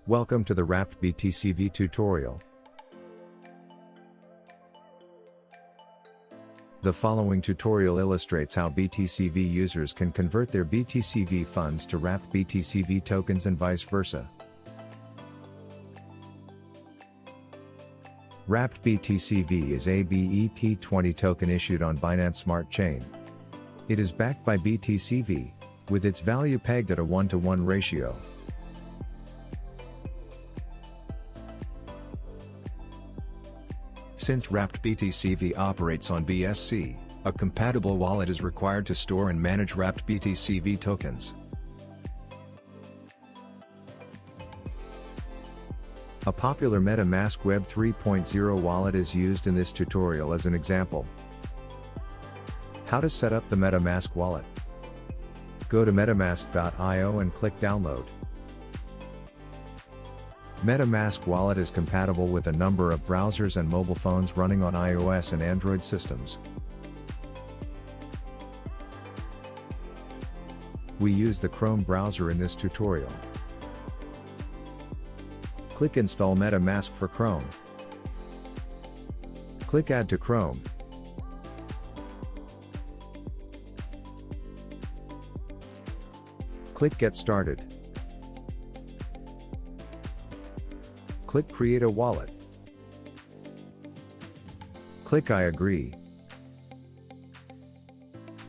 Welcome to the wBTCV tutorial. The following tutorial illustrates how BTCV users can convert their BTCV funds to wBTCV tokens and vice versa. wBTCV is a BEP20 token issued on Binance Smart Chain. It is backed by BTCV, with its value pegged at a 1-to-1 ratio. Since wBTCV operates on BSC, a compatible wallet is required to store and manage wBTCV tokens. A popular MetaMask Web 3.0 wallet is used in this tutorial as an example. How to set up the MetaMask wallet. Go to metamask.io and click Download. MetaMask Wallet is compatible with a number of browsers and mobile phones running on iOS and Android systems. We use the Chrome browser in this tutorial. Click Install MetaMask for Chrome. Click Add to Chrome. Click Get Started. Click Create a Wallet. Click I agree.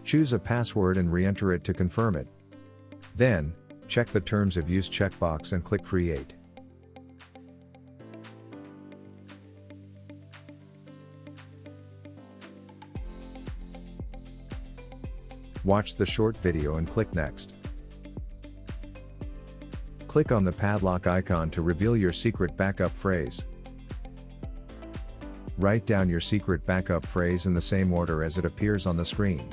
Choose a password and re-enter it to confirm it. Then, check the Terms of Use checkbox and click Create. Watch the short video and click Next. Click on the padlock icon to reveal your secret backup phrase. Write down your secret backup phrase in the same order as it appears on the screen.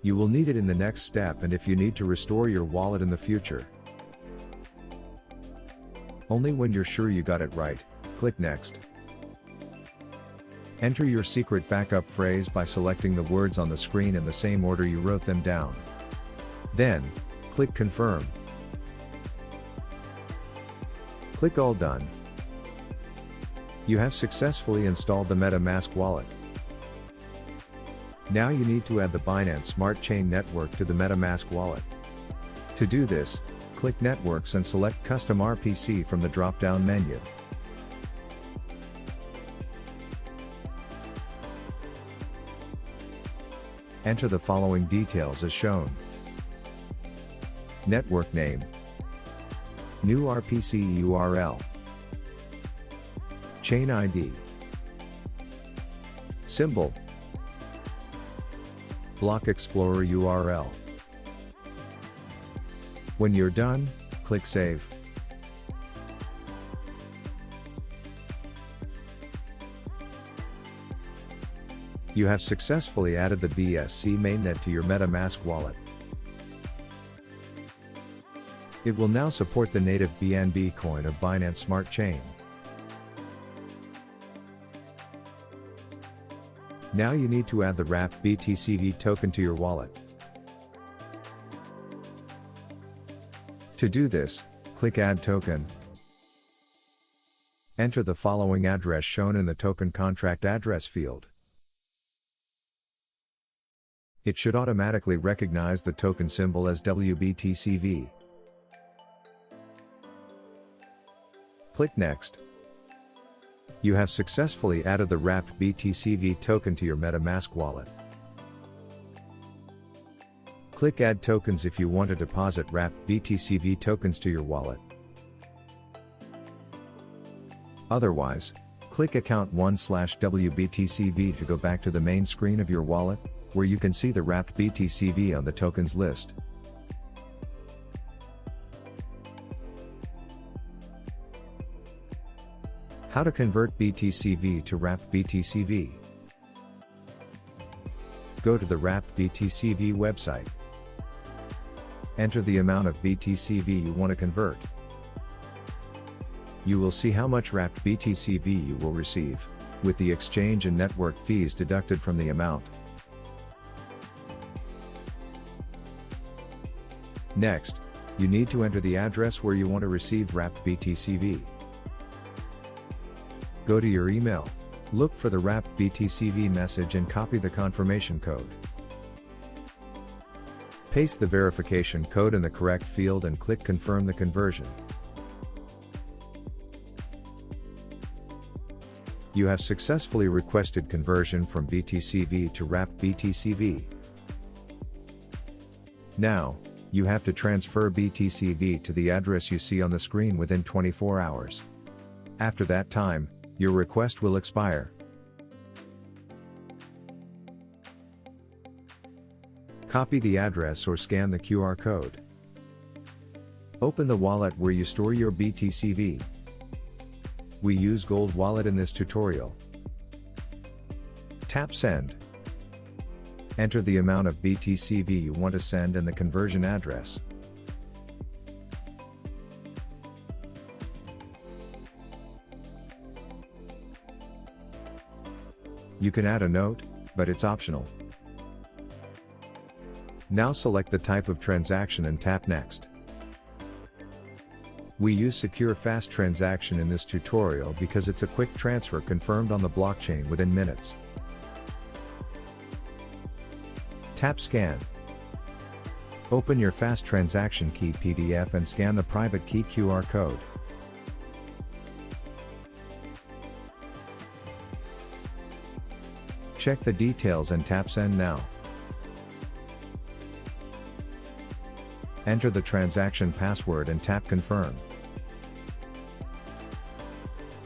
You will need it in the next step and if you need to restore your wallet in the future. Only when you're sure you got it right, click Next. Enter your secret backup phrase by selecting the words on the screen in the same order you wrote them down. Then, click Confirm. Click All Done. You have successfully installed the MetaMask wallet. Now you need to add the Binance Smart Chain network to the MetaMask wallet. To do this, click Networks and select Custom RPC from the drop-down menu. Enter the following details as shown. Network name. New RPC URL. Chain ID. Symbol. Block Explorer URL. When you're done, click Save. You have successfully added the BSC mainnet to your MetaMask wallet. It will now support the native BNB coin of Binance Smart Chain. Now you need to add the wBTCV token to your wallet. To do this, click Add Token. Enter the following address shown in the token contract address field. It should automatically recognize the token symbol as wBTCV. Click Next. You have successfully added the wBTCV token to your MetaMask wallet. Click Add Tokens if you want to deposit wBTCV tokens to your wallet. Otherwise, click Account 1/wBTCV to go back to the main screen of your wallet, where you can see the wBTCV on the tokens list. How to convert BTCV to wBTCV. Go to the wBTCV website. Enter the amount of BTCV you want to convert. You will see how much wBTCV you will receive, with the exchange and network fees deducted from the amount. Next, you need to enter the address where you want to receive wrapped BTCV. Go to your email, look for the wrapped BTCV message and copy the confirmation code. Paste the verification code in the correct field and click Confirm the conversion. You have successfully requested conversion from BTCV to wrapped BTCV. Now, you have to transfer BTCV to the address you see on the screen within 24 hours. After that time, your request will expire. Copy the address or scan the QR code. Open the wallet where you store your BTCV. We use Gold Wallet in this tutorial. Tap Send. Enter the amount of BTCV you want to send and the conversion address. You can add a note, but it's optional. Now select the type of transaction and tap Next. We use Secure Fast Transaction in this tutorial because it's a quick transfer confirmed on the blockchain within minutes. Tap Scan. Open your Fast Transaction Key PDF and scan the private key QR code. Check the details and tap Send now. Enter the transaction password and tap Confirm.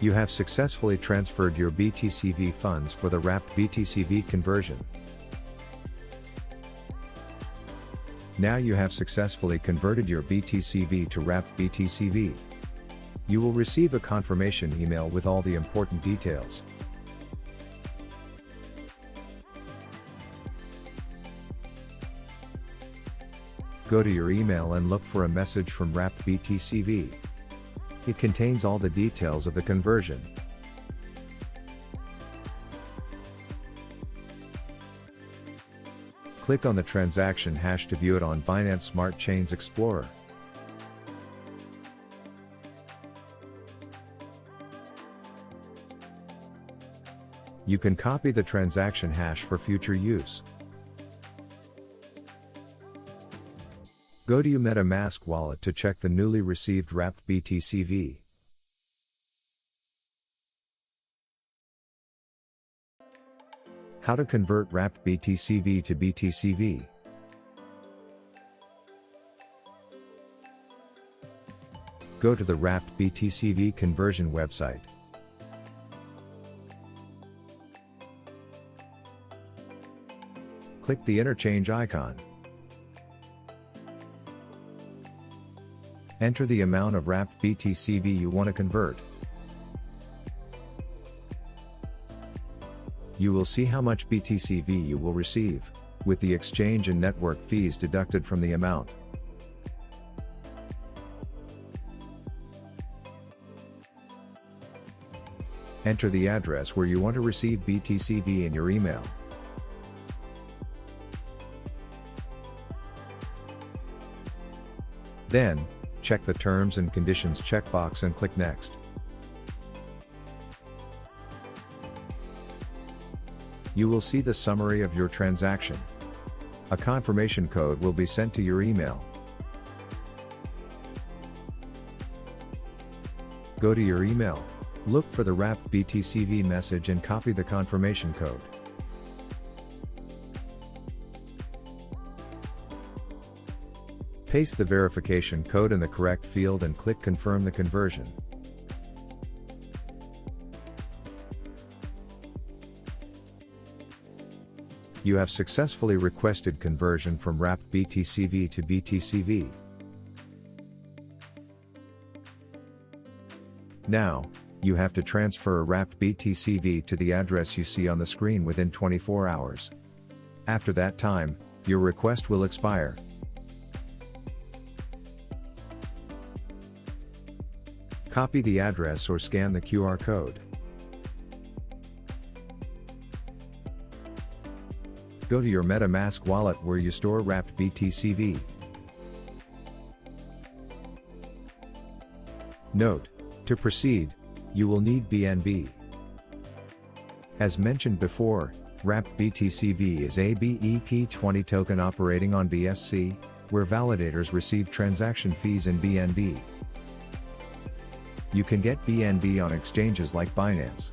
You have successfully transferred your BTCV funds for the wrapped BTCV conversion. Now you have successfully converted your BTCV to wrapped BTCV. You will receive a confirmation email with all the important details. Go to your email and look for a message from wrapped BTCV. It contains all the details of the conversion. Click on the transaction hash to view it on Binance Smart Chains Explorer. You can copy the transaction hash for future use. Go to your MetaMask wallet to check the newly received wrapped BTCV. How to convert wrapped BTCV to BTCV. Go to the wrapped BTCV conversion website. Click the interchange icon. Enter the amount of wrapped BTCV you want to convert. You will see how much BTCV you will receive, with the exchange and network fees deducted from the amount. Enter the address where you want to receive BTCV in your email. Then, check the Terms and Conditions checkbox and click Next. You will see the summary of your transaction. A confirmation code will be sent to your email. Go to your email, look for the wrapped BTCV message and copy the confirmation code. Paste the verification code in the correct field and click Confirm the conversion. You have successfully requested conversion from wrapped BTCV to BTCV. Now, you have to transfer wrapped BTCV to the address you see on the screen within 24 hours. After that time, your request will expire. Copy the address or scan the QR code. Go to your MetaMask wallet where you store wrapped BTCV. Note: to proceed, you will need BNB. As mentioned before, wBTCV is a BEP20 token operating on BSC, where validators receive transaction fees in BNB. You can get BNB on exchanges like Binance.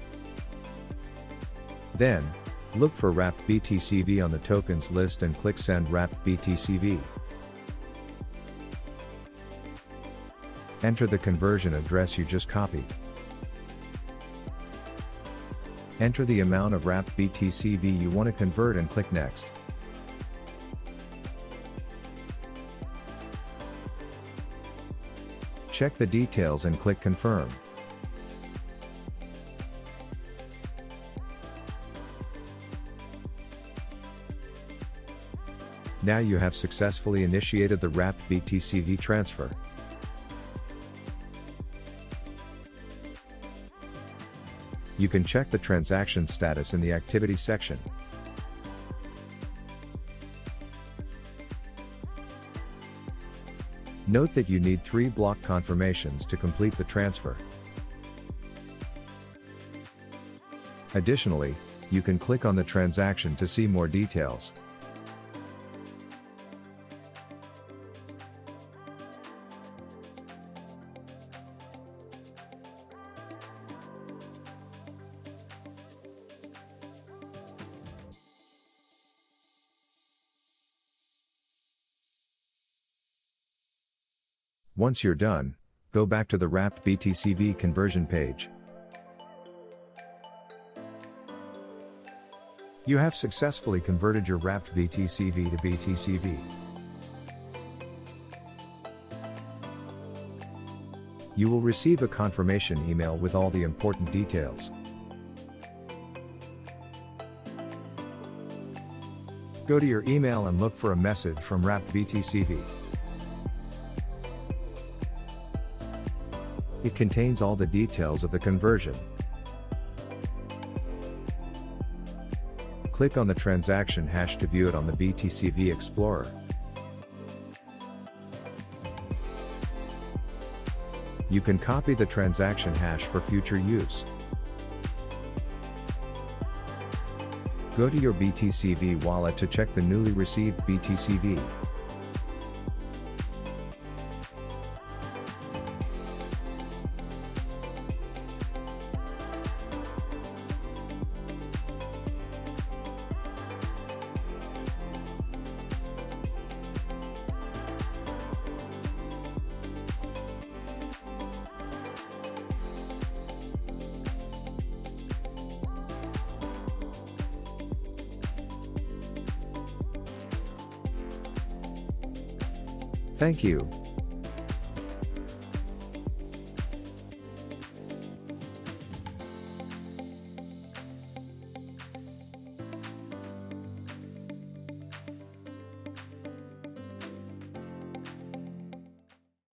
Then, look for wBTCV on the tokens list and click Send wBTCV. Enter the conversion address you just copied. Enter the amount of wBTCV you want to convert and click Next. Check the details and click Confirm. Now you have successfully initiated the wBTCV transfer. You can check the transaction status in the Activity section. Note that you need 3 block confirmations to complete the transfer. Additionally, you can click on the transaction to see more details. Once you're done, go back to the wBTCV conversion page. You have successfully converted your wBTCV to BTCV. You will receive a confirmation email with all the important details. Go to your email and look for a message from wBTCV. It contains all the details of the conversion. Click on the transaction hash to view it on the BTCV Explorer. You can copy the transaction hash for future use. Go to your BTCV wallet to check the newly received BTCV. Thank you.